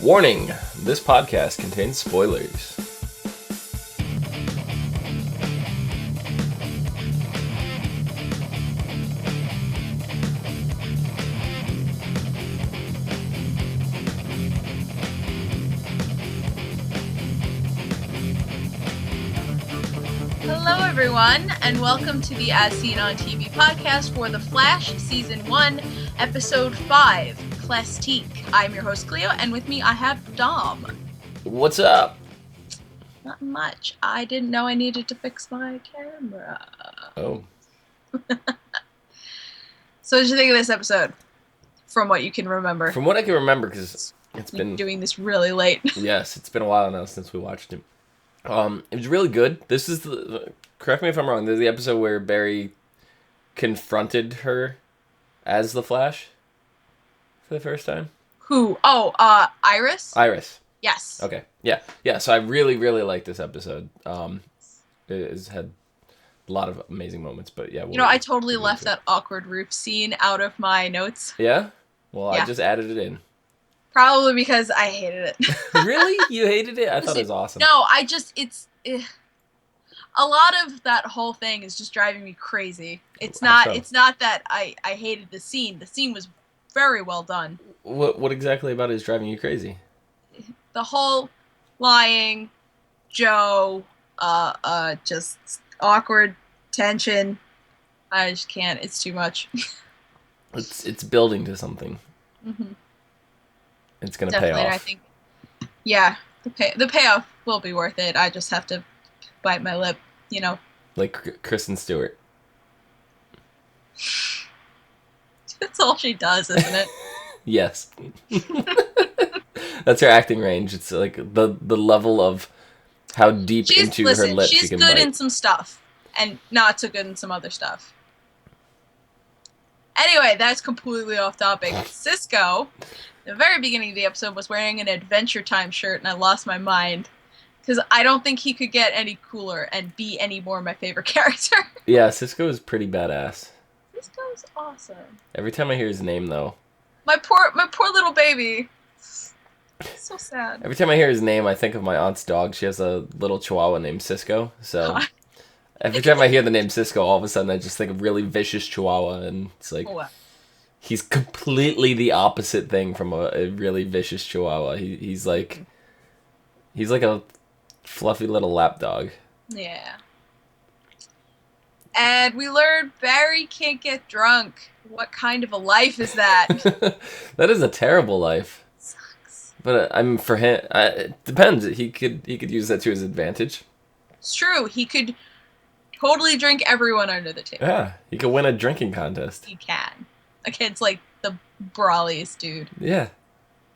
Warning, this podcast contains spoilers. Hello everyone, and welcome to the As Seen on TV podcast for The Flash Season 1, Episode 5, Plastique. I'm your host Clio, and with me I have Dom. What's up? Not much. I didn't know I needed to fix my camera. Oh. So what did you think of this episode? From what you can remember. From what I can remember, because it's been... doing this really late. Yes, it's been a while now since we watched it. It was really good. This is the... Correct me if I'm wrong. This is the episode where Barry confronted her as the Flash for the first time. Who? Oh, Iris? Iris. Yes. Okay. Yeah. So I really, really like this episode. It has had a lot of amazing moments, but yeah. I totally left that awkward roof scene out of my notes. Yeah? Well, yeah. I just added it in. Probably because I hated it. Really? You hated it? I thought it was awesome. No, a lot of that whole thing is just driving me crazy. It's not that I hated the scene. The scene was very well done. What exactly about it is driving you crazy? The whole lying, Joe, just awkward tension. I just can't. It's too much. It's building to something. Mm-hmm. It's gonna pay off. I think. Yeah, the payoff will be worth it. I just have to bite my lip, Like Kristen Stewart. That's all she does, isn't it? Yes. That's her acting range. It's like the level of how deep into her lips she can bite. She's good in some stuff, and not so good in some other stuff. Anyway, that's completely off topic. Cisco, the very beginning of the episode, was wearing an Adventure Time shirt, and I lost my mind. Because I don't think he could get any cooler and be any more my favorite character. Yeah, Cisco is pretty badass. Cisco's awesome. Every time I hear his name, though. My poor little baby. It's so sad. Every time I hear his name, I think of my aunt's dog. She has a little chihuahua named Cisco. So every time I hear the name Cisco, all of a sudden I just think of really vicious chihuahua. And it's like, he's completely the opposite thing from a really vicious chihuahua. He's like a fluffy little lapdog. Yeah. And we learned Barry can't get drunk. What kind of a life is that? That is a terrible life. Sucks. But for him, it depends. He could use that to his advantage. It's true. He could totally drink everyone under the table. Yeah, he could win a drinking contest. He can. The kid's like the brawliest dude. Yeah.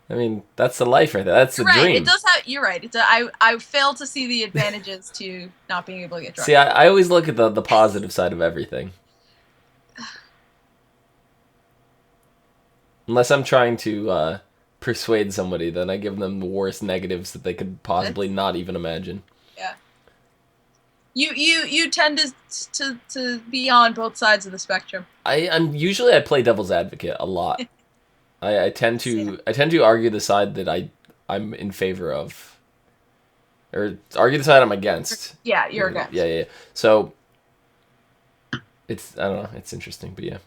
I mean, that's the life right there. That's the dream. It does have. You're right. I fail to see the advantages to not being able to get drunk. See, I always look at the positive side of everything. Unless I'm trying to persuade somebody, then I give them the worst negatives that they could possibly not even imagine. Yeah. You tend to be on both sides of the spectrum. I'm usually play devil's advocate a lot. I tend to argue the side that I'm in favor of, or argue the side I'm against. Yeah, you're against. Yeah. So I don't know. It's interesting, but yeah.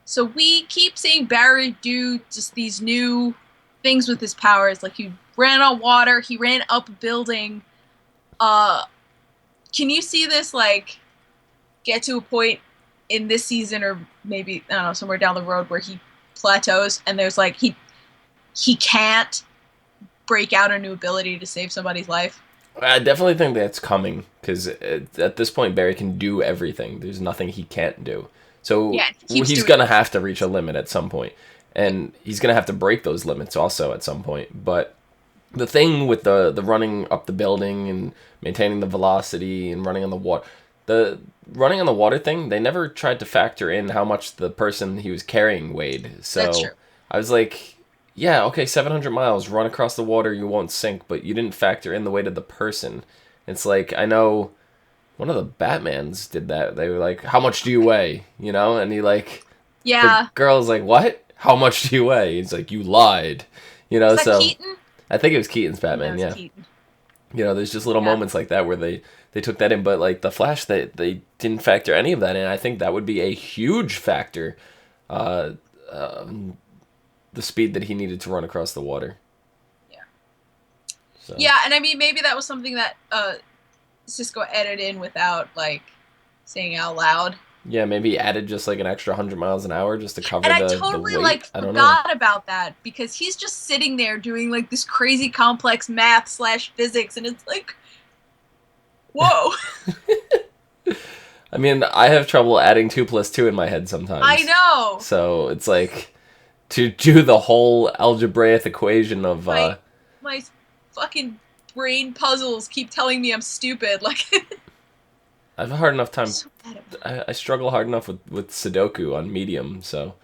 So we keep seeing Barry do just these new things with his powers. Like he ran on water. He ran up a building. Can you see this get to a point in this season, or maybe I don't know, somewhere down the road where he plateaus and there's he can't break out a new ability to save somebody's life? I definitely think that's coming, because at this point Barry can do everything. There's nothing he can't do. So yeah, he's gonna have to reach a limit at some point, and he's gonna have to break those limits also at some point. But the thing with the running up the building and maintaining the velocity and running on the water, the running on the water thing, they never tried to factor in how much the person he was carrying weighed. So that's true. I was like, yeah, okay, 700 miles, run across the water, you won't sink, but you didn't factor in the weight of the person. It's like, I know one of the Batmans did that. They were like, how much do you weigh? And he the girl's like, what? How much do you weigh? He's like, you lied. You know, Is that so Keaton? I think it was Keaton's Batman. Yeah, Yeah. Keaton. You know, there's just little moments like that where they took that in, but like the Flash, they didn't factor any of that in. I think that would be a huge factor. Uh, the speed that he needed to run across the water. Yeah. So. Yeah, and I mean maybe that was something that Cisco edited in without like saying out loud. Yeah, maybe added just like an extra 100 miles an hour just to cover and I the totally weight. like I don't know. forgot about that because he's just sitting there doing like this crazy complex math / physics, and it's like, whoa. I mean, I have trouble adding 2 + 2 in my head sometimes. I know. So it's like to do the whole algebraic equation of my fucking brain puzzles keep telling me I'm stupid. Like I have a hard enough time. So I struggle hard enough with Sudoku on medium, so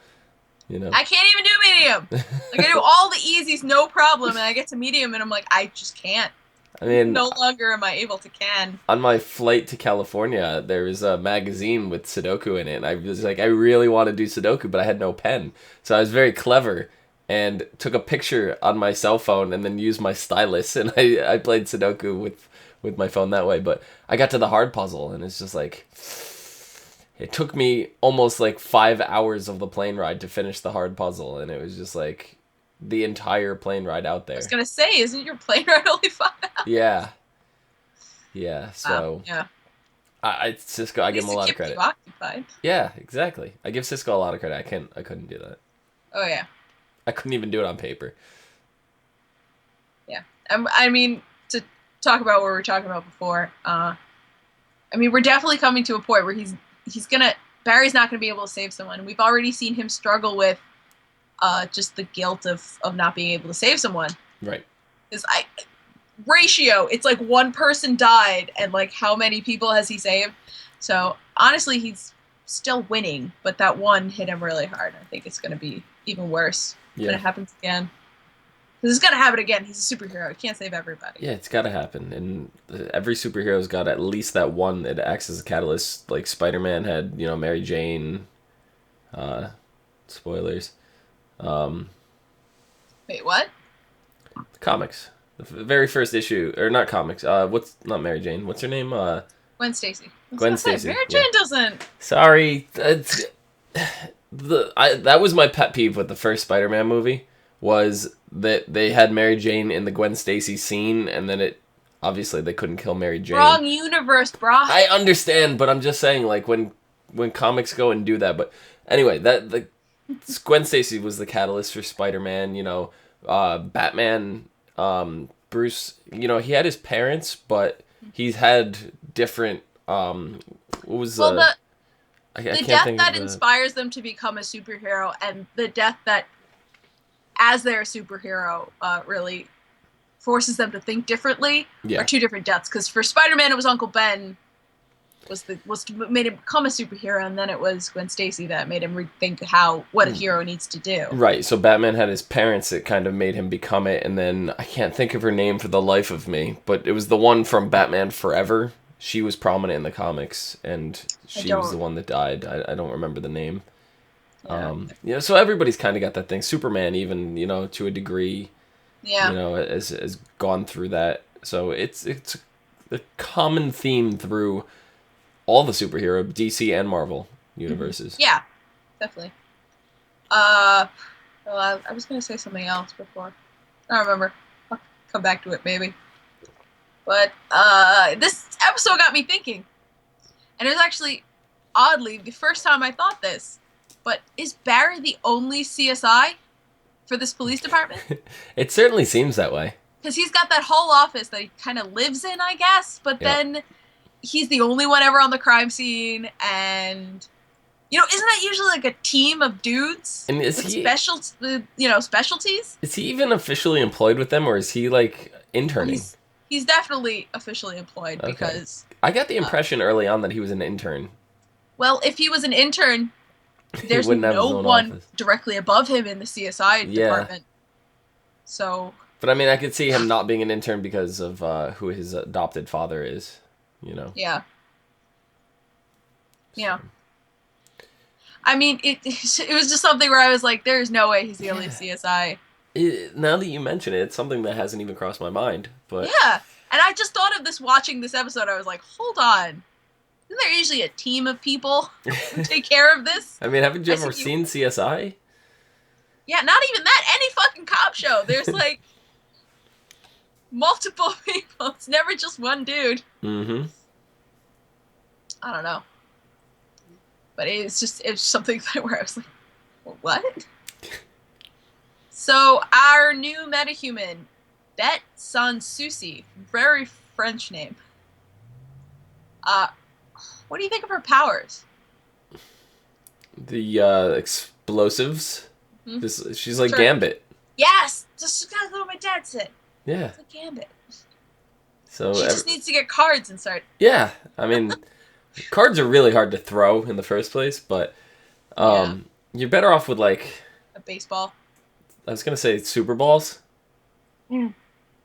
you know. I can't even do medium. Like I do all the easies no problem, and I get to medium and I'm like, I just can't. I mean, no longer am I able to can. On my flight to California, there was a magazine with Sudoku in it, and I was like, I really want to do Sudoku, but I had no pen. So I was very clever and took a picture on my cell phone and then used my stylus, and I played Sudoku with my phone that way. But I got to the hard puzzle, and it's just like, it took me almost like 5 hours of the plane ride to finish the hard puzzle, and it was just like the entire plane ride out there. I was gonna say, isn't your plane ride only 5 hours? Yeah. So yeah. Cisco, I give him a lot of credit. Occupied. Yeah, exactly. I give Cisco a lot of credit. I couldn't do that. Oh yeah. I couldn't even do it on paper. Yeah, I mean, to talk about what we were talking about before. I mean, we're definitely coming to a point where Barry's not gonna be able to save someone. We've already seen him struggle with just the guilt of not being able to save someone. Right. Because ratio, it's like one person died, and like how many people has he saved? So honestly, he's still winning, but that one hit him really hard. I think it's going to be even worse when it happens again. Because it's going to happen again. He's a superhero. He can't save everybody. Yeah, it's got to happen. And every superhero's got at least that one that acts as a catalyst. Like Spider-Man had, Mary Jane. Spoilers. Wait, what? Comics. The very first issue, or not comics. Not Mary Jane? What's her name? Gwen Stacy. Gwen Stacy. Mary Jane doesn't. Sorry, that was my pet peeve with the first Spider-Man movie, was that they had Mary Jane in the Gwen Stacy scene, and then obviously they couldn't kill Mary Jane. Wrong universe, brah. I understand, but I'm just saying, like when comics go and do that. But anyway, Gwen Stacy was the catalyst for Spider-Man. Batman. Bruce, he had his parents, but he's had different. The death that inspires them to become a superhero, and the death that, as their superhero, really forces them to think differently, are two different deaths. Because for Spider-Man, it was Uncle Ben made him become a superhero, and then it was Gwen Stacy that made him rethink what a hero needs to do. Right, so Batman had his parents that kind of made him become it, and then I can't think of her name for the life of me, but it was the one from Batman Forever. She was prominent in the comics, and she was the one that died. I don't remember the name. Yeah. So everybody's kind of got that thing. Superman, even, to a degree, has gone through that. So it's a common theme through all the superhero DC and Marvel universes. Yeah, definitely. I was gonna say something else before. I don't remember. I'll come back to it maybe. But this episode got me thinking, and it was actually oddly the first time I thought this. But is Barry the only CSI for this police department? It certainly seems that way. Because he's got that whole office that he kind of lives in, I guess. But then he's the only one ever on the crime scene, and isn't that usually like a team of dudes? And is he specialties? Is he even officially employed with them, or is he like interning? He's definitely officially employed because I got the impression early on that he was an intern. Well, if he was an intern, there's no one directly above him in the CSI department. So. But I mean, I could see him not being an intern because of who his adopted father is. Yeah. Yeah. I mean, it was just something where I was like, there's no way he's the only CSI. Now that you mention it, it's something that hasn't even crossed my mind. But yeah, and I just thought of this watching this episode. I was like, hold on. Isn't there usually a team of people who take care of this? I mean, haven't you ever seen CSI? Yeah, not even that. Any fucking cop show. There's like multiple people. It's never just one dude. Mm-hmm. I don't know. But it's something where I was like, what? So our new metahuman, Bet Sansusi, very French name. What do you think of her powers? The explosives. Mm-hmm. She's like Gambit. Yes, just what my dad said. Yeah. It's like Gambit. So she just needs to get cards and start. Yeah, I mean, cards are really hard to throw in the first place, but you're better off with like a baseball. I was gonna say super balls. Mm.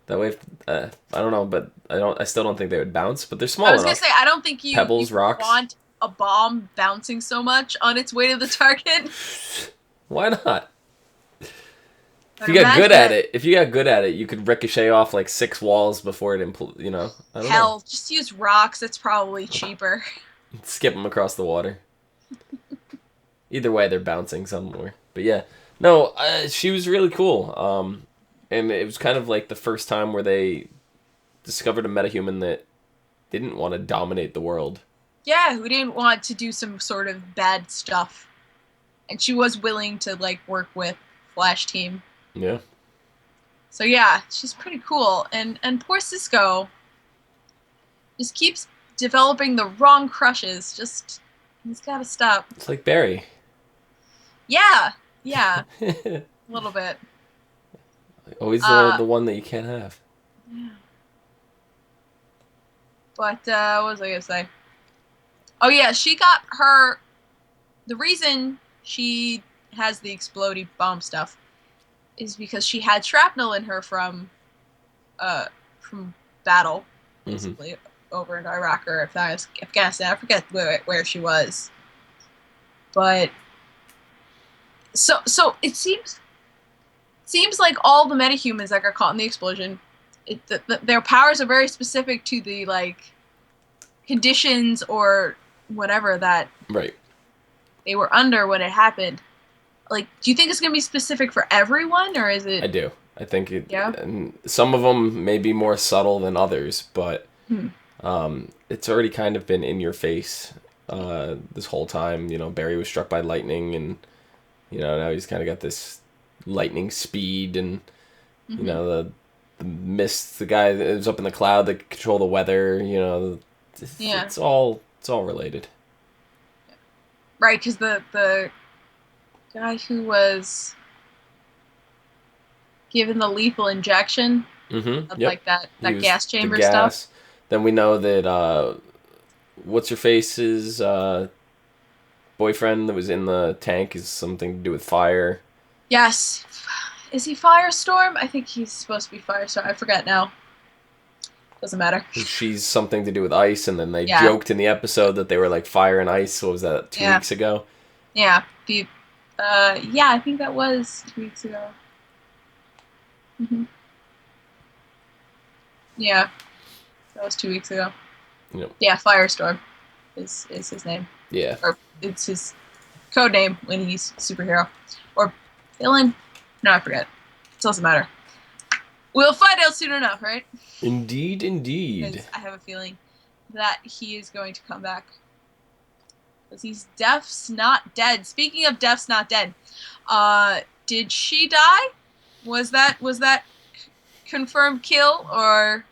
That way, I don't know, but I still don't think they would bounce. But they're small enough. I was gonna say I don't think you rocks. Want a bomb bouncing so much on its way to the target. Why not? If you got good at it, you could ricochet off like 6 walls before it I don't know. Just use rocks. It's probably cheaper. Skip them across the water. Either way, they're bouncing somewhere. But yeah, no, she was really cool. And it was kind of like the first time where they discovered a metahuman that didn't want to dominate the world. Yeah, who didn't want to do some sort of bad stuff. And she was willing to like work with Flash Team. Yeah. So yeah, she's pretty cool. And poor Cisco just keeps developing the wrong crushes. He's got to stop. It's like Barry. Yeah. A little bit. Always the one that you can't have. Yeah. But what was I gonna say? Oh yeah, she got her. The reason she has the explodey bomb stuff is because she had shrapnel in her from battle, basically, over in Iraq or Afghanistan. I forget where she was. But so it seems like all the metahumans that got caught in the explosion, their powers are very specific to the like conditions or whatever that they were under when it happened. Like, do you think it's gonna be specific for everyone, or is it? I do. I think it. Yeah. And some of them may be more subtle than others, but it's already kind of been in your face this whole time. You know, Barry was struck by lightning, and now he's kind of got this lightning speed, and you know the mist. The guy that was up in the cloud that could control the weather. It's all related. Right, because the guy who was given the lethal injection, like that gas chamber stuff. Then we know that what's her face's boyfriend that was in the tank is something to do with fire. Yes, is he Firestorm? I think he's supposed to be Firestorm. I forget now. Doesn't matter. She's something to do with ice, and then they joked in the episode that they were like fire and ice. What was that? 2 weeks ago? Yeah. I think that was 2 weeks ago. Yeah, that was 2 weeks ago. Yep. Yeah, Firestorm is his name. Yeah. Or it's his code name when he's superhero. Or villain. No, I forget. It doesn't matter. We'll find out soon enough, right? Indeed. Because I have a feeling that he is going to come back. Because he's Death's not dead. Speaking of Death's not dead, did she die? Was that confirmed kill, or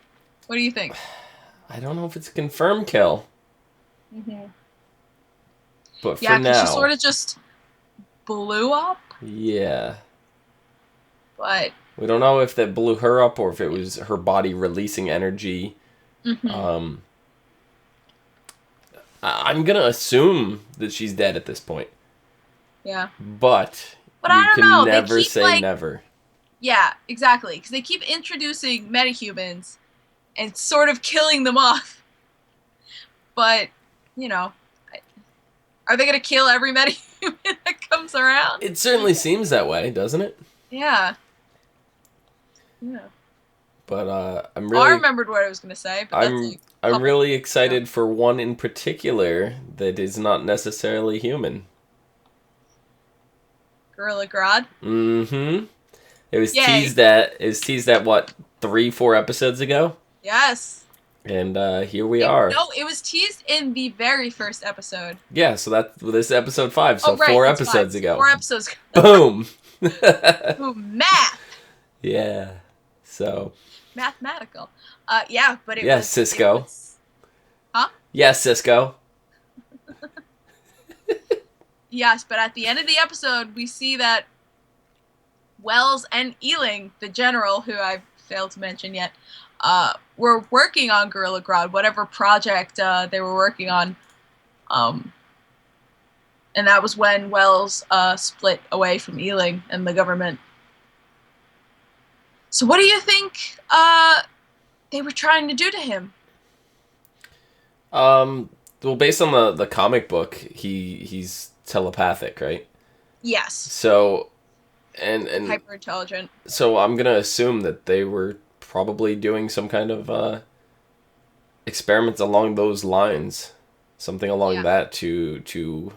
what do you think? I don't know if it's a confirmed kill. But for now, she sort of just blew up. Yeah. But we don't know if that blew her up or if it was her body releasing energy. I'm going to assume that she's dead at this point. Yeah. But you I don't can know. never say never. Yeah, exactly. Because they keep introducing metahumans and sort of killing them off. But, are they going to kill every metahuman that comes around? It certainly seems that way, doesn't it? Yeah. Yeah. But I'm I really remembered what I was gonna say, but that's like I'm really excited for one in particular that is not necessarily human. Gorilla Grodd. Mm-hmm. Yay. It was teased at what, 3-4 episodes ago? Yes. And here we are. No, it was teased in the very first episode. Yeah, so this is episode 5, so Oh, right, four it's 5. episodes ago. 4 episodes ago. Boom. Ooh, math. Yeah. So. Mathematical. Yeah, but Yeah, Cisco. Huh? Yes, Cisco. Yes, but at the end of the episode, we see that Wells and Ealing, the general, who I've failed to mention yet, were working on Gorilla Grodd, whatever project they were working on. And that was when Wells split away from Ealing and the government. So what do you think they were trying to do to him? Well, based on the comic book, he's telepathic, right? Yes. So, and hyper intelligent. So I'm gonna assume that they were probably doing some kind of experiments along those lines, something along that to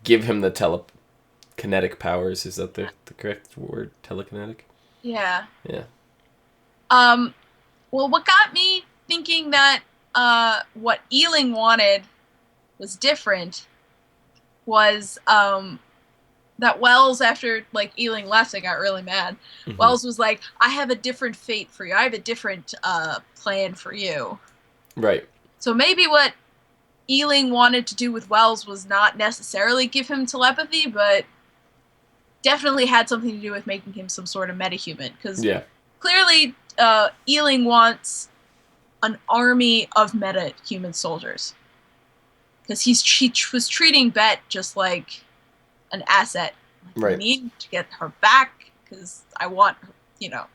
give him the telekinetic powers. Is that the correct word? Telekinetic? Yeah. Yeah. Well, what got me thinking that what Ealing wanted was different was that Wells, after like Ealing left and got really mad, Wells was like, I have a different fate for you. I have a different plan for you. Right. So maybe what Ealing wanted to do with Wells was not necessarily give him telepathy, but definitely had something to do with making him some sort of metahuman. Because clearly Ealing wants an army of metahuman soldiers. Because he was treating Bet just like an asset. Like, I need to get her back because I want her, to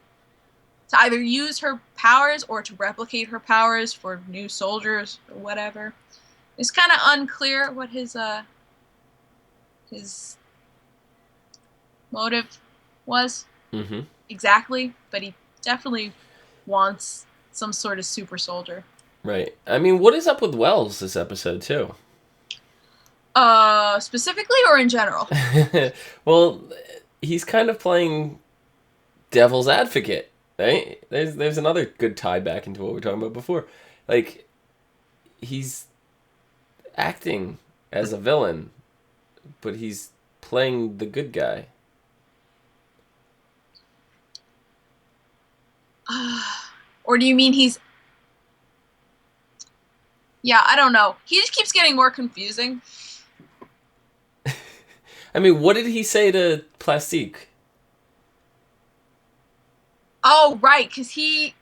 either use her powers or to replicate her powers for new soldiers or whatever. It's kind of unclear what his motive was exactly, but he definitely wants some sort of super soldier. Right. I mean, what is up with Wells this episode too? Specifically or in general? Well, he's kind of playing devil's advocate, right? There's another good tie back into what we were talking about before. Like, he's acting as a villain, but he's playing the good guy. Or do you mean he's... Yeah, I don't know. He just keeps getting more confusing. I mean, what did he say to Plastique? Oh, right, because he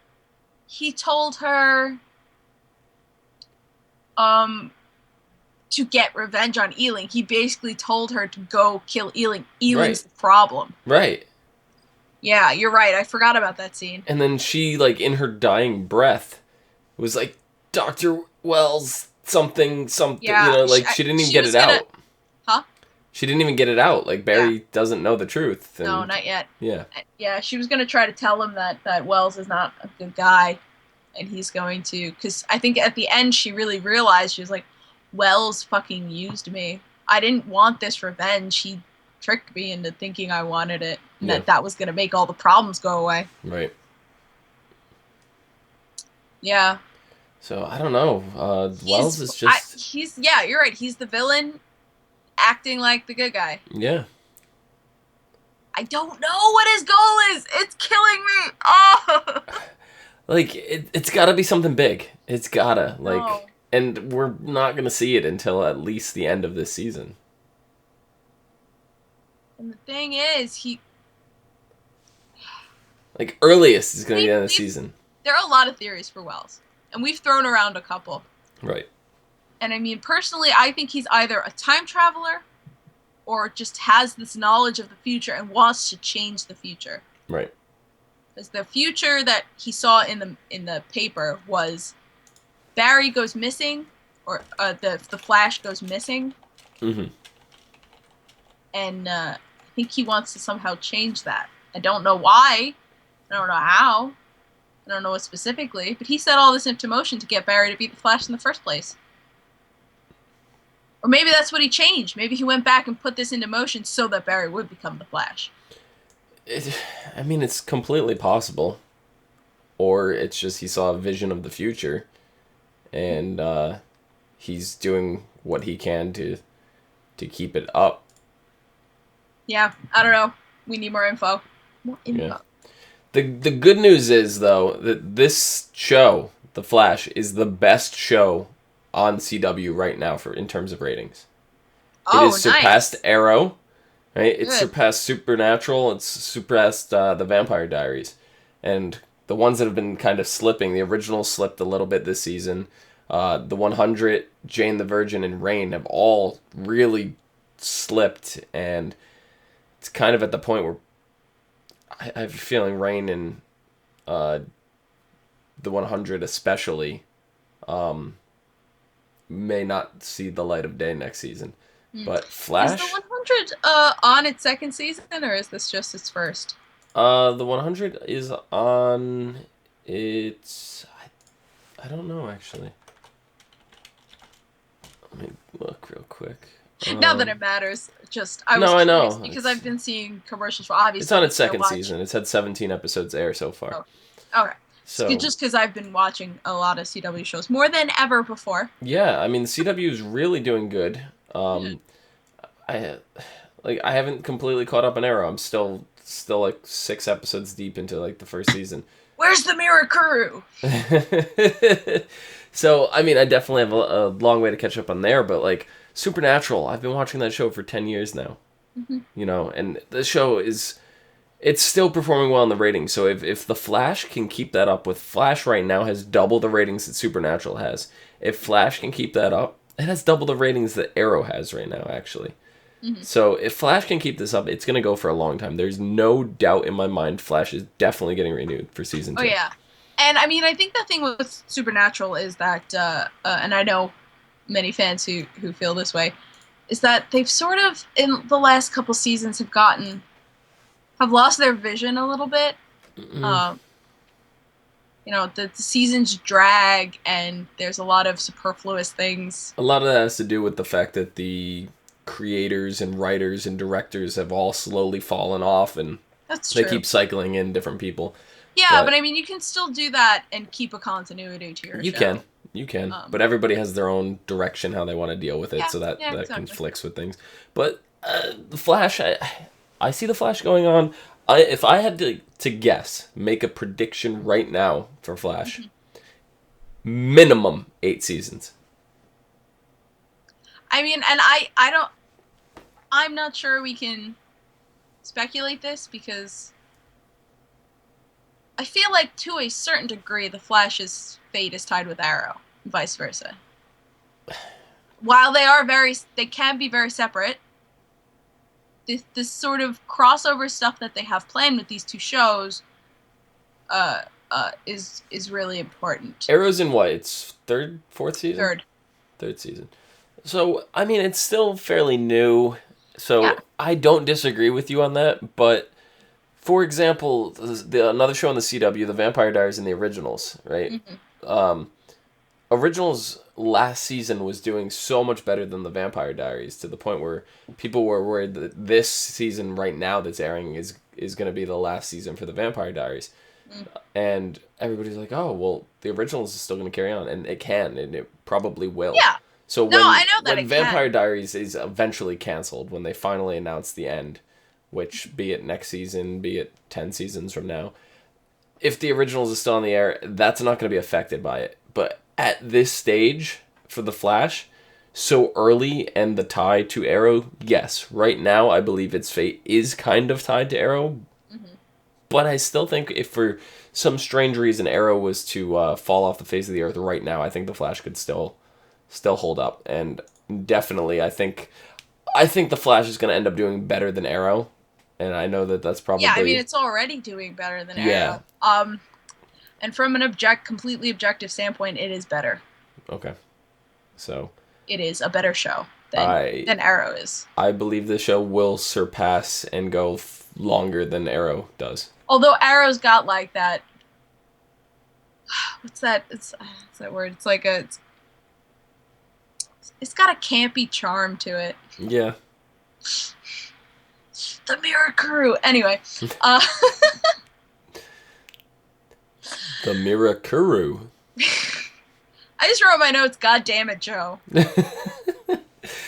told her to get revenge on Ealing. He basically told her to go kill Ealing. Ealing's the problem. Right. Yeah, you're right. I forgot about that scene. And then she, like, in her dying breath, was like, Dr. Wells, something, yeah, like, she didn't even get it out. Huh? She didn't even get it out. Like, Barry doesn't know the truth. No, not yet. Yeah. Yeah, she was going to try to tell him that Wells is not a good guy, and he's going to... Because I think at the end she really realized, she was like, Wells fucking used me. I didn't want this revenge. He tricked me into thinking I wanted it, and that was going to make all the problems go away. Right. Yeah. So, I don't know. Wells is just... yeah, you're right. He's the villain acting like the good guy. Yeah. I don't know what his goal is. It's killing me. Oh! Like, it's gotta be something big. It's gotta. Like... No. And we're not going to see it until at least the end of this season. And the thing is, like, earliest is going to be the end of the season. There are a lot of theories for Wells. And we've thrown around a couple. Right. And I mean, personally, I think he's either a time traveler or just has this knowledge of the future and wants to change the future. Right. Because the future that he saw in the paper was... Barry goes missing, or the Flash goes missing. And I think he wants to somehow change that. I don't know why. I don't know how. I don't know what specifically, but he set all this into motion to get Barry to beat the Flash in the first place. Or maybe that's what he changed. Maybe he went back and put this into motion so that Barry would become the Flash. I mean, it's completely possible. Or it's just he saw a vision of the future, and he's doing what he can to keep it up. Yeah, I don't know. We need more info. More info. Yeah. The good news is, though, that this show, The Flash, is the best show on CW right now in terms of ratings. It has surpassed Arrow, right? It's surpassed Supernatural. It's surpassed The Vampire Diaries. And the ones that have been kind of slipping, the originals slipped a little bit this season. The 100, Jane the Virgin, and Reign have all really slipped. And it's kind of at the point where I have a feeling Reign and the 100 especially may not see the light of day next season. But Flash... Is the 100 on its second season, or is this just its first? The 100 is on its... I don't know, actually. Let me look real quick. Not that it matters. I know. Because I've been seeing commercials for, obviously. It's on its second season. It's had 17 episodes air so far. Oh. Okay. So just because I've been watching a lot of CW shows more than ever before. Yeah, I mean, the CW is really doing good. I haven't completely caught up on Arrow. I'm still like 6 episodes deep into like the first season. Where's the Mirror Crew? So I mean, I definitely have a long way to catch up on there, but like Supernatural, I've been watching that show for 10 years now. Mm-hmm. You know, and the show it's still performing well in the ratings. So if The Flash can keep that up, with Flash right now has double the ratings that Supernatural has. If Flash can keep that up, it has double the ratings that Arrow has right now, actually. Mm-hmm. So if Flash can keep this up, it's going to go for a long time. There's no doubt in my mind Flash is definitely getting renewed for season 2. Oh, yeah. And, I mean, I think the thing with Supernatural is that, and I know many fans who feel this way, is that they've sort of, in the last couple seasons, have lost their vision a little bit. Mm-hmm. You know, the seasons drag, and there's a lot of superfluous things. A lot of that has to do with the fact that the creators and writers and directors have all slowly fallen off, and they keep cycling in different people. Yeah, but I mean, you can still do that and keep a continuity to your show. You can. But everybody has their own direction how they want to deal with it, so that conflicts with things. But The Flash, I see The Flash going on. If I had to guess, make a prediction right now for Flash, minimum 8 seasons. I mean, and I'm not sure we can speculate this, because I feel like to a certain degree the Flash's fate is tied with Arrow, and vice versa. While they can be very separate, this sort of crossover stuff that they have planned with these two shows is really important. Arrow's in what? It's fourth season? Third season. So, I mean, it's still fairly new, so yeah. I don't disagree with you on that, but for example, another show on the CW, The Vampire Diaries and the Originals, right? Mm-hmm. Originals last season was doing so much better than The Vampire Diaries, to the point where people were worried that this season right now that's airing is going to be the last season for The Vampire Diaries. Mm. And everybody's like, oh, well, the Originals is still going to carry on, and it can, and it probably will. Yeah. So when Vampire Diaries is eventually canceled, when they finally announce the end, which be it next season, be it 10 seasons from now, if the Originals is still on the air, that's not going to be affected by it. But at this stage, for The Flash, so early and the tie to Arrow, yes, right now I believe its fate is kind of tied to Arrow. Mm-hmm. But I still think if for some strange reason Arrow was to fall off the face of the earth right now, I think The Flash could still hold up. And definitely, I think The Flash is going to end up doing better than Arrow. And I know that's probably... Yeah, I mean, it's already doing better than Arrow. Yeah. And from an completely objective standpoint, it is better. Okay. So... It is a better show than Arrow is. I believe the show will surpass and go longer than Arrow does. Although Arrow's got like that. What's that? It's that word. It's like it's got a campy charm to it. Yeah. The Mirror Crew. Anyway. The Mirror Crew. I just wrote my notes. God damn it, Joe.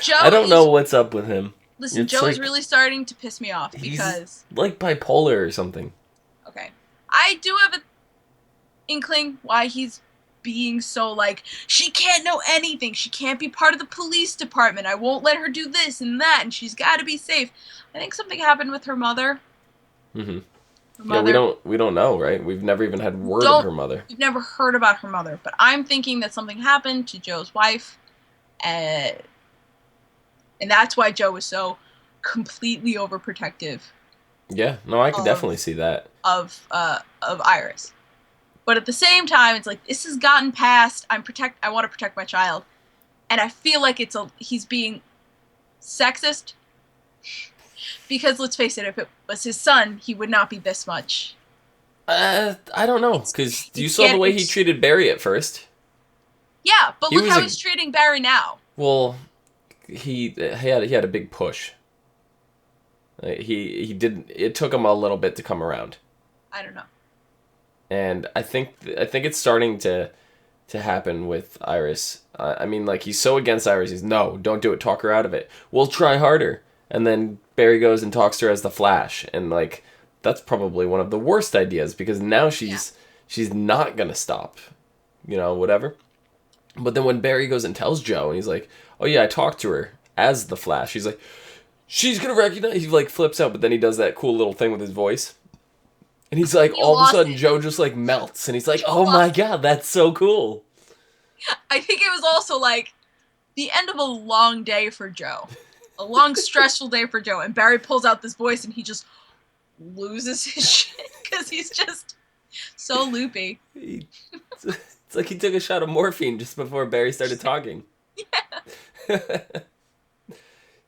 Joe. I don't know what's up with him. Listen, it's Joe is really starting to piss me off because he's like bipolar or something. Okay, I do have an inkling why he's being so like, she can't know anything. She can't be part of the police department. I won't let her do this and that, and she's got to be safe. I think something happened with her mother. Mm-hmm. Yeah, we don't know, right? We've never even had word of her mother. We've never heard about her mother, but I'm thinking that something happened to Joe's wife, and that's why Joe was so completely overprotective. Yeah, no, I can definitely see that. Of Iris. But at the same time, it's like, this has gotten past, I want to protect my child. And I feel like he's being sexist. Because let's face it, if it was his son, he would not be this much. I don't know, because you saw the way he treated Barry at first. Yeah, but look how he's treating Barry now. Well, he had a big push. He didn't. It took him a little bit to come around. I don't know. And I think it's starting to happen with Iris. I mean, like, he's so against Iris. He's, no, don't do it. Talk her out of it. We'll try harder. And then Barry goes and talks to her as the Flash, and like, that's probably one of the worst ideas, because now she's not gonna stop, whatever. But then when Barry goes and tells Joe, and he's like, oh yeah, I talked to her as the Flash. He's like, she's gonna recognize. He like flips out, but then he does that cool little thing with his voice. And he's like, all of a sudden, Joe just like melts, and he's like, oh my god, that's so cool. I think it was also like the end of a long day for Joe. A long, stressful day for Joe. And Barry pulls out this voice, and he just loses his shit because he's just so loopy. It's like he took a shot of morphine just before Barry started talking. Yeah.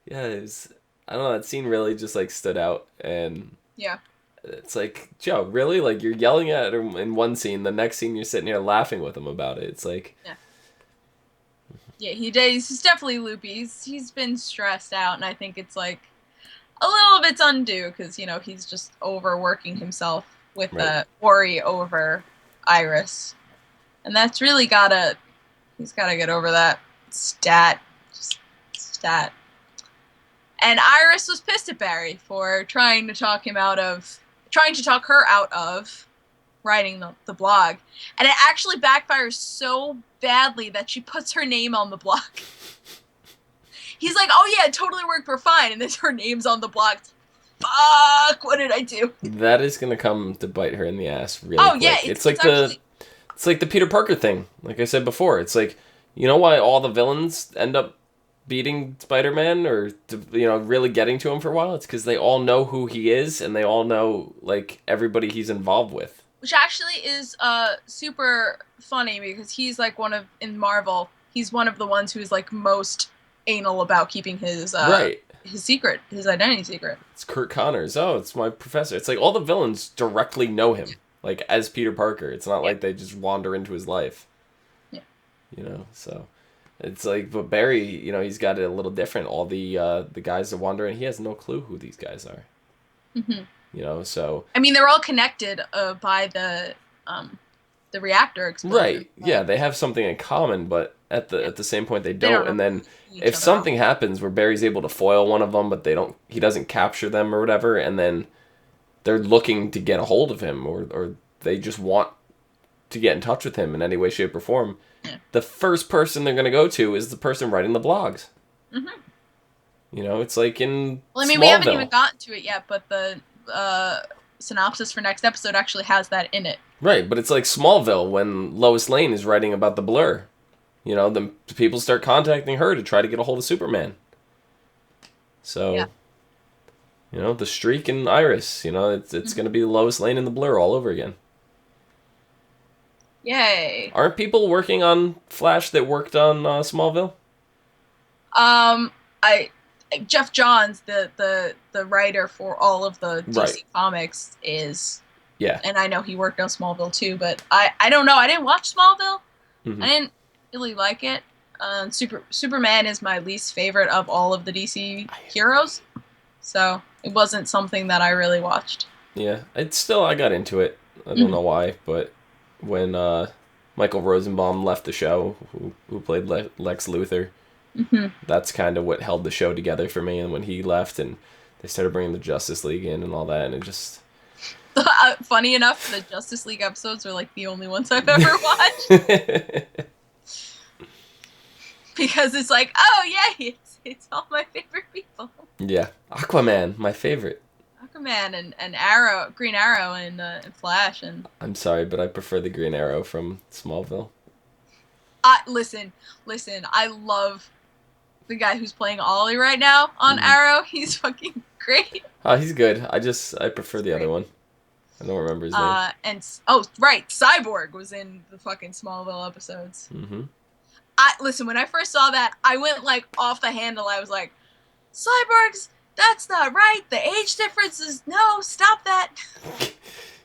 Yeah, I don't know, that scene really just like stood out, and yeah. It's like, Joe, really? Like, you're yelling at him in one scene, the next scene you're sitting here laughing with him about it. It's like... Yeah, he's definitely loopy. He's been stressed out, and I think it's like a little bit's undue, because, he's just overworking himself with the worry over Iris. And that's really he's gotta get over that. Stat. And Iris was pissed at Barry for trying to talk her out of writing the blog. And it actually backfires so badly that she puts her name on the blog. He's like, oh yeah, it totally worked, we're fine. And then her name's on the blog. Fuck, what did I do? That is going to come to bite her in the ass really quick. Yeah, it's like the Peter Parker thing. Like I said before, it's like, you know why all the villains end up beating Spider-Man or really getting to him for a while? It's because they all know who he is, and they all know like everybody he's involved with. Which actually is super funny, because he's like in Marvel, he's one of the ones who's like most anal about keeping his his secret, his identity secret. It's Kurt Connors. Oh, it's my professor. It's like all the villains directly know him, like as Peter Parker. It's not like they just wander into his life. Yeah. So it's like, but Barry, he's got it a little different. All the guys that wander in, he has no clue who these guys are. Mm-hmm. So... I mean, they're all connected by the reactor explosion. Right, yeah, they have something in common, but at the same point they don't. And then if something happens where Barry's able to foil one of them, but he doesn't capture them or whatever, and then they're looking to get a hold of him, or they just want to get in touch with him in any way, shape, or form, the first person they're going to go to is the person writing the blogs. Mm-hmm. It's like in Well, I mean, we haven't even gotten to it yet, but the synopsis for next episode actually has that in it. Right, but it's like Smallville when Lois Lane is writing about the Blur. The people start contacting her to try to get a hold of Superman. So, the Streak and Iris, it's going to be Lois Lane and the Blur all over again. Yay. Aren't people working on Flash that worked on Smallville? Jeff Johns, the writer for all of the DC comics, is Yeah. And I know he worked on Smallville too, but I don't know. I didn't watch Smallville. I didn't really like it. Superman is my least favorite of all of the DC heroes, so it wasn't something that I really watched. Yeah, I got into it. I don't know why, but when Michael Rosenbaum left the show, who played Lex Luthor, that's kind of what held the show together for me. And when he left, and they started bringing the Justice League in and all that, and it just... Funny enough, the Justice League episodes are like the only ones I've ever watched. Because it's like, oh yeah, it's all my favorite people. Yeah, Aquaman, my favorite. Aquaman and Arrow, Green Arrow, and Flash, and... I'm sorry, but I prefer the Green Arrow from Smallville. Listen, I love the guy who's playing Ollie right now on Arrow. He's fucking great. Oh, he's good. I prefer the other one. I don't remember his name. And right, Cyborg was in the fucking Smallville episodes. Listen, when I first saw that, I went like off the handle. I was like, Cyborgs, that's not right. The age difference is... No, stop that.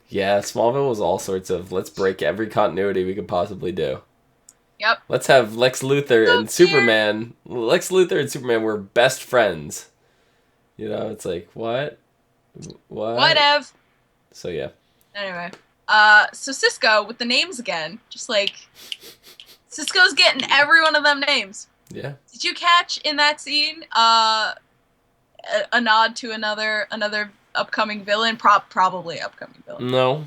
Yeah, Smallville was all sorts of, let's break every continuity we could possibly do. Yep. Let's have Lex Luthor and Superman. Lex Luthor and Superman were best friends. You know, it's like, what? Whatever. So, yeah. Anyway. So Cisco, with the names again, just like... Cisco's getting every one of them names. Yeah. Did you catch in that scene a nod to another upcoming villain? Probably upcoming villain. No.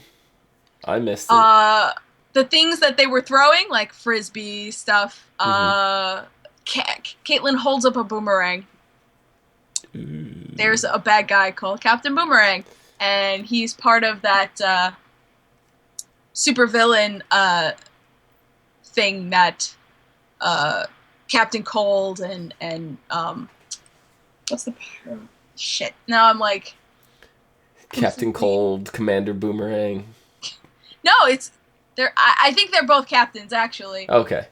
I missed it. The things that they were throwing, like frisbee stuff, Caitlin holds up a boomerang. Ooh. There's a bad guy called Captain Boomerang, and he's part of that supervillain thing that Captain Cold and what's the shit? Now I'm like Captain Cold, Commander Boomerang. No, it's I think they're both captains actually. Okay.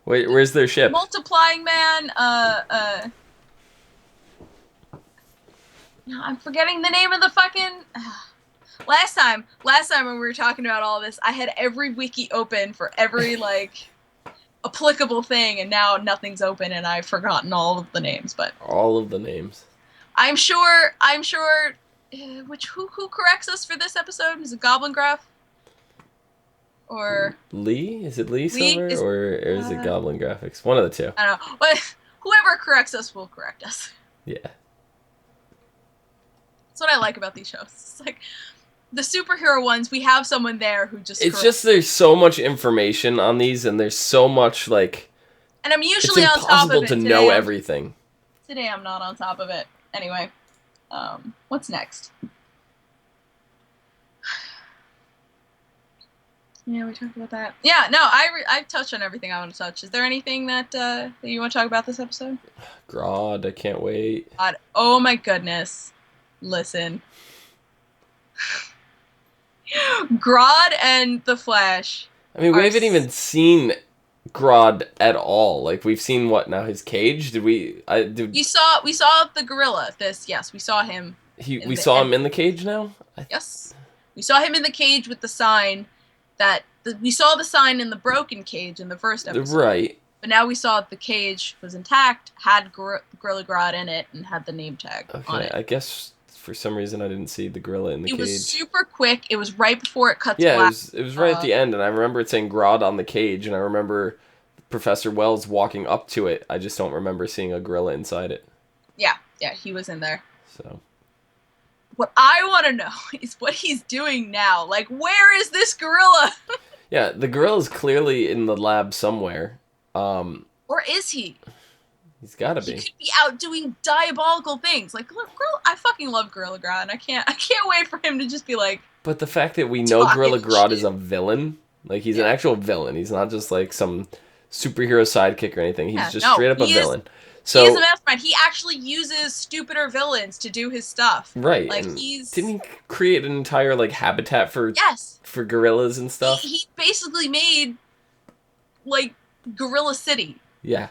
Wait, where's their ship? Multiplying Man. No, I'm forgetting the name of the fucking. Last time when we were talking about all this, I had every wiki open for every like applicable thing, and now nothing's open, and I've forgotten all of the names. But all of the names. I'm sure. Who corrects us for this episode? Is it Goblin Graph? Or Lee? Is it Lee Silver or is it Goblin Graphics? One of the two. I don't know. But whoever corrects us will correct us. Yeah. That's what I like about these shows. It's like the superhero ones, we have someone there who just... It's just there's so much information on these, and there's so much, like... And I'm usually on top of it. It's impossible to know everything. Today I'm not on top of it. Anyway, what's next? Yeah, we talked about that. Yeah, no, I've touched on everything I want to touch. Is there anything that you want to talk about this episode? God, I can't wait. God, oh my goodness. Listen. Grodd and the Flash. I mean, we haven't even seen Grodd at all. Like, we've seen what now? His cage? Did we? We saw the gorilla. Yes, we saw him. We saw him in the cage now. Yes, we saw him in the cage with the sign. We saw the sign in the broken cage in the first episode. Right. But now we saw the cage was intact, had Gorilla Grodd in it, and had the name tag on it. I guess for some reason I didn't see the gorilla in the cage. It was super quick. It was right before it cut to black. Yeah, it was right at the end, and I remember it saying Grodd on the cage, and I remember Professor Wells walking up to it. I just don't remember seeing a gorilla inside it. Yeah, he was in there. So... What I want to know is what he's doing now. Like, where is this gorilla? Yeah, the gorilla's clearly in the lab somewhere. Or is he? He's gotta be. He could be out doing diabolical things. Like, look, I fucking love Gorilla Grodd, and I can't wait for him to just be like... But the fact that we know Gorilla Grodd is a villain, like, he's an actual villain. He's not just, like, some superhero sidekick or anything. He's just straight up a villain. So, he is a mastermind. He actually uses stupider villains to do his stuff. Right. Like, didn't he create an entire, like, habitat for gorillas and stuff? He basically made, like, Gorilla City. Yeah.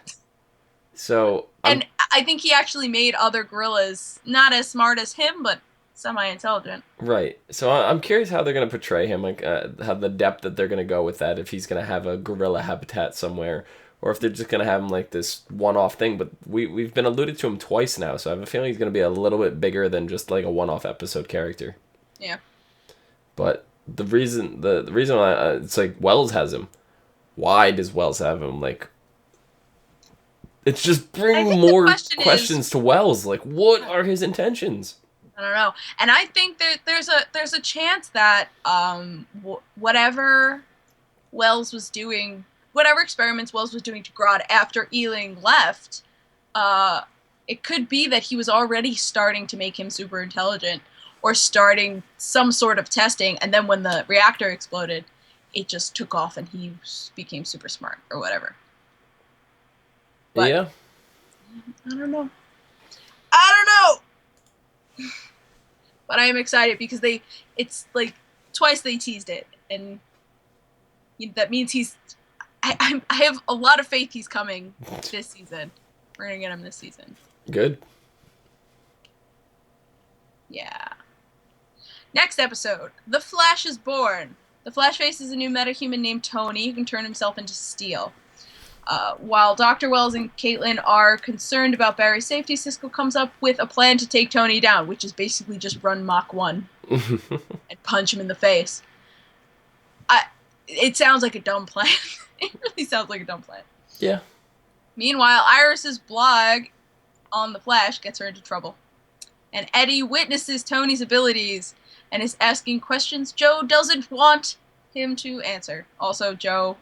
So... And I think he actually made other gorillas not as smart as him, but semi-intelligent. Right. So I'm curious how they're going to portray him, like how the depth that they're going to go with that, if he's going to have a gorilla habitat somewhere, or if they're just going to have him like this one-off thing. But we've been alluded to him twice now, so I have a feeling he's going to be a little bit bigger than just like a one-off episode character. Yeah. But the reason why it's like Wells has him. Why does Wells have him? Like, it's just bringing more questions to Wells. Like, what are his intentions? I don't know, and I think there's a chance that whatever Wells was doing, whatever experiments Wells was doing to Grodd after Ealing left, it could be that he was already starting to make him super intelligent, or starting some sort of testing, and then when the reactor exploded, it just took off and he became super smart or whatever. But, yeah. I don't know. But I am excited because it's like twice they teased it, and that means I have a lot of faith he's coming this season. We're gonna get him this season. Good. Yeah. Next episode, The Flash is born. The Flash faces a new metahuman named Tony who can turn himself into steel. While Dr. Wells and Caitlin are concerned about Barry's safety, Cisco comes up with a plan to take Tony down, which is basically just run Mach 1 and punch him in the face. It sounds like a dumb plan. It really sounds like a dumb plan. Yeah. Meanwhile, Iris's blog on The Flash gets her into trouble. And Eddie witnesses Tony's abilities and is asking questions Joe doesn't want him to answer. Also, Joe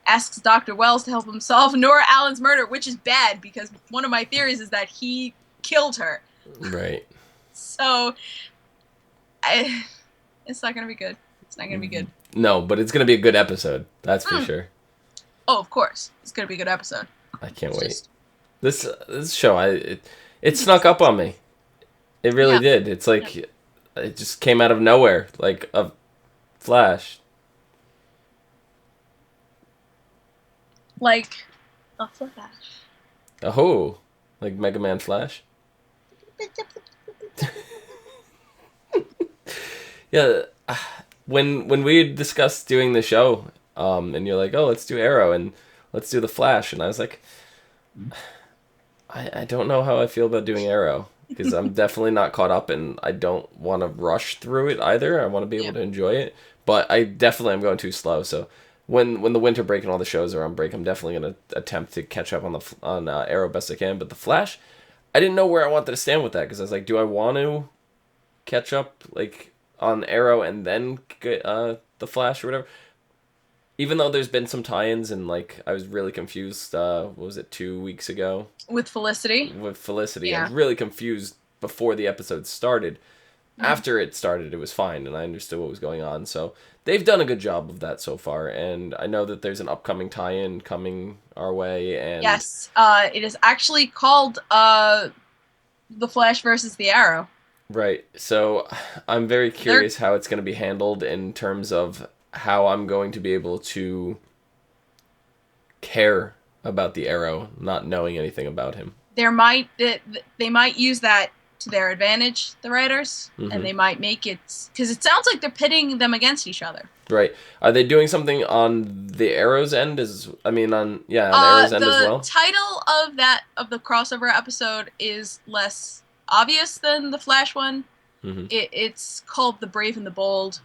asks Dr. Wells to help him solve Nora Allen's murder, which is bad because one of my theories is that he killed her. Right. So, it's not going to be good. It's not going to be good. No, but it's going to be a good episode. That's for sure. Oh, of course. It's going to be a good episode. I can't wait. This show, it snuck up on me. It really did. It's like, it just came out of nowhere. Like a flash. Like a Flash. Oh, like Mega Man Flash? Yeah, when we discussed doing the show, and you're like, oh, let's do Arrow and let's do the Flash, and I was like, I don't know how I feel about doing Arrow, because I'm definitely not caught up, and I don't want to rush through it either. I want to be able to enjoy it, but I definitely am going too slow, so when the winter break and all the shows are on break, I'm definitely going to attempt to catch up on Arrow best I can. But the Flash, I didn't know where I wanted to stand with that, because I was like, do I want to catch up like on Arrow and then get the Flash or whatever? Even though there's been some tie-ins, and like I was really confused. What was it, 2 weeks ago? With Felicity. I was really confused before the episode started. After it started, it was fine, and I understood what was going on. So they've done a good job of that so far, and I know that there's an upcoming tie-in coming our way. And yes, it is actually called The Flash versus the Arrow. Right. So I'm very curious how it's going to be handled in terms of how I'm going to be able to care about the Arrow, not knowing anything about him. They might use that to their advantage, the writers, and they might make it, because it sounds like they're pitting them against each other. Right. Are they doing something on the Arrow's end? On Arrow's end as well? The title of the crossover episode is less obvious than the Flash one. It's called The Brave and the Bold.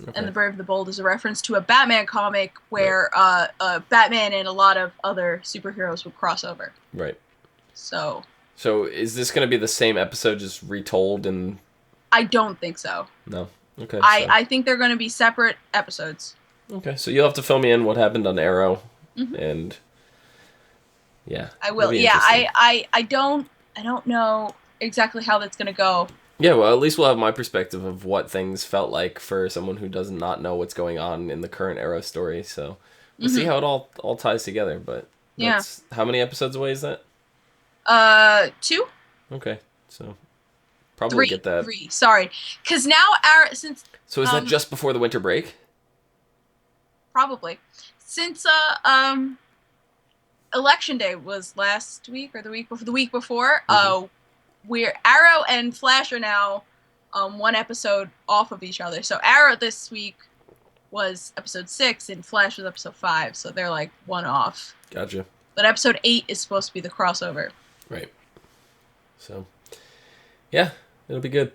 Okay. And The Brave and the Bold is a reference to a Batman comic where Batman and a lot of other superheroes would cross over. Right. So is this going to be the same episode just retold? And I don't think so. No. Okay. I think they're going to be separate episodes. Okay, so you'll have to fill me in what happened on Arrow, and yeah, I will. Yeah, I don't know exactly how that's going to go. Yeah, well, at least we'll have my perspective of what things felt like for someone who does not know what's going on in the current Arrow story. So we'll see how it all ties together. But how many episodes away is that? 2. Okay, so probably get that. 3. Sorry, because now since. So is that just before the winter break? Probably, since Election Day was last week or the week before. Arrow and Flash are now one episode off of each other. So Arrow this week was episode 6 and Flash was episode 5. So they're like one off. Gotcha. But episode 8 is supposed to be the crossover. Right. So, yeah, it'll be good.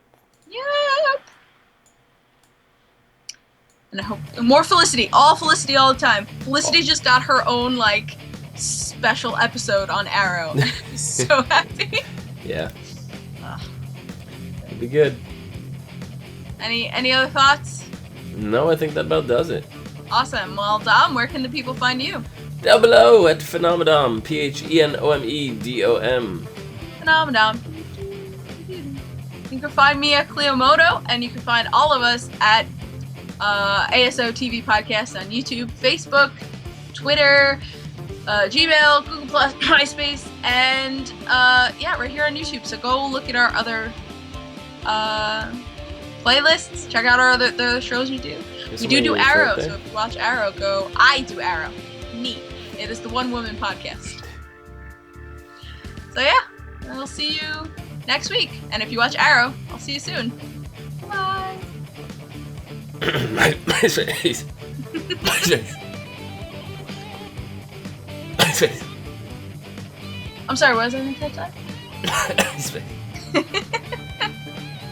Yep. And I hope more Felicity. All Felicity all the time. Felicity just got her own, like, special episode on Arrow. I'm so happy. Yeah. It'll be good. Any other thoughts? No, I think that about does it. Awesome. Well, Dom, where can the people find you? Down below at Phenomedom. Phenomedom. Phenomedom. You can find me at Cleomoto, and you can find all of us at ASOTV Podcast on YouTube, Facebook, Twitter, Gmail, Google+, MySpace, and right here on YouTube. So go look at our other playlists. Check out our other shows we do. We do Arrow, so if you watch Arrow, go, I do Arrow. Me. It is the One Woman Podcast. So yeah, we'll see you next week. And if you watch Arrow, I'll see you soon. Bye. My face. My face. My face. I'm sorry, what was I going to catch that? My face.